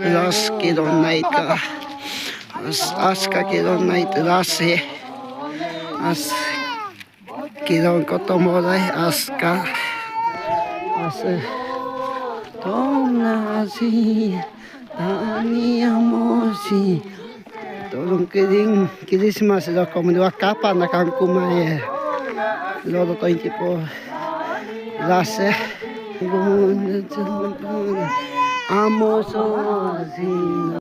Ras kidon naika. Aska kidon nait rase. As kidon kotomore aska. As tomna si tani amosi. Tolong kiring Christmas lo como dua capa na kankumae. Lolo to tipo rase. Amo sosino.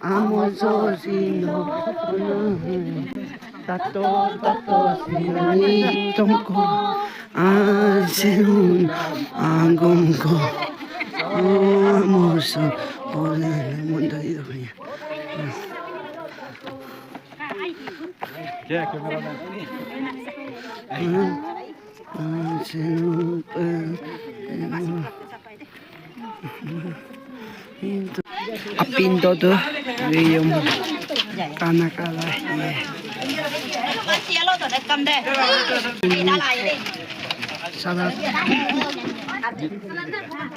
Amo sosino. Tato sinitongko. Asenun angongko. Amo so. Ole mundo ido. क्या camera Apindo tuh, yung kanakala. Salah.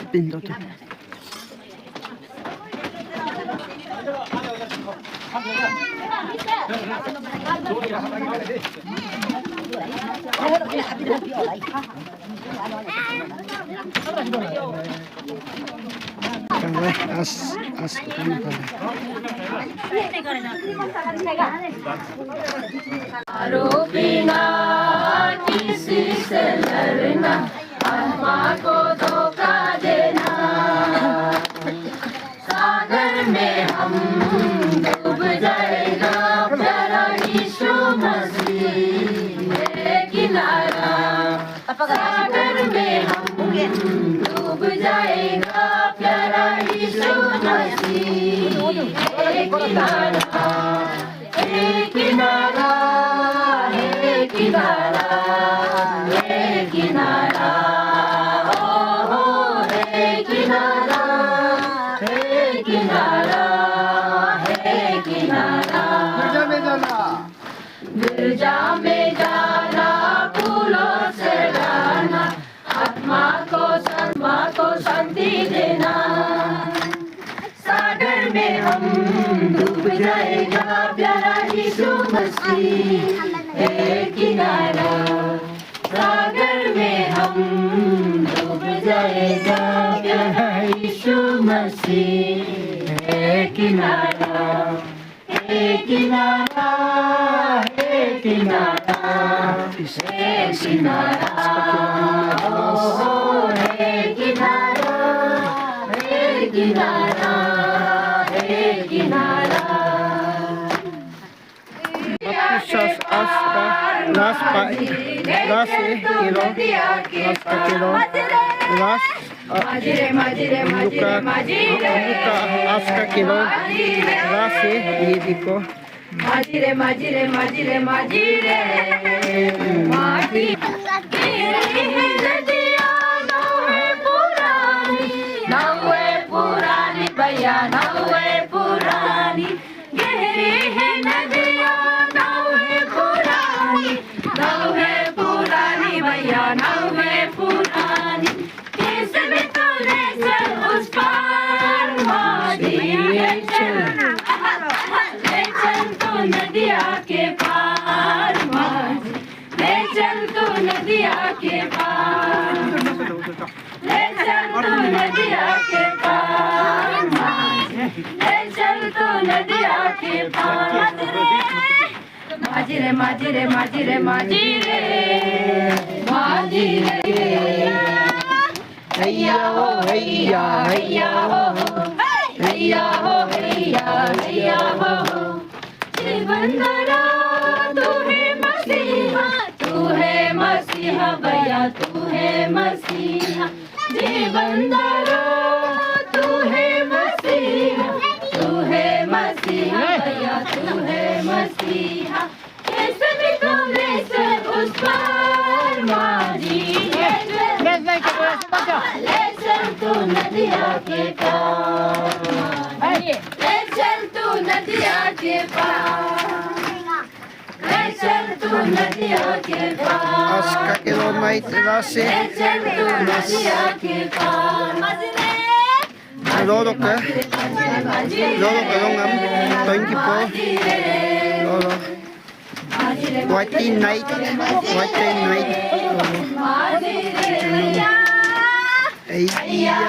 Apindo tuh. As आरोपीना किसी से लड़ना, आत्मा को धोखा देना। सागर में हम डूब जाएगा प्यारा यीशु मसीह है किनारा। सागर में हम डूब जाएगा प्यारा यीशु मसीह है किनारा। हे किनारा, हे किनारा, हे किनारा, ओ हो हे किनारा, हे किनारा, हे किनारा। गिरजा में जाना, फूलों से लाना, आत्मा को शांति देना। सागर में हम डूब जाएगा प्यारा यीशु मसीह है किनारा। सागर में हम डूब जाएगा प्यारा यीशु मसीह है किनारा। हे किनारा, हे किनारा, हे किनारा, ओ हे किनारा, हे किनारा, हे किनारा। Baptisas aska ras pa ras kilo ras pa kilo ras muka aska kilo ras yidiko Majire, majire, majire, majire, majire. नवे पुरानी भैया नवे पुरानी गहरी है नदिया। नवे पुरानी भैया नवे पुरानी कैसे भी तूने चल उस पार मादी ले चल तू नदिया के पार मादी ले चल तू नदिया के पार ले चल तू नदिया के पार ले चल तू नदिया के पार। माजिरे माजिरे माजिरे माजिरे माजिरे हैया हो हैया हैया हो हैया हो हैया हैया हो। जीवनदारा तू है मसीहा, तू है मसीहा भैया तू है मसीहा। जीवनदारा तू है मसीहा, तू है मसीहा भैया तू है मसीहा। कैसे भी तुमने सर उस पार मारी ले चल तू नदिया के पार ले चल तू नदिया के पार ले चल तू नदिया के पार आज का केलो नाइट राशि चल तू नदिया के पार 로로크 롱암 덩기포 로로 화이팅 나이트 에이야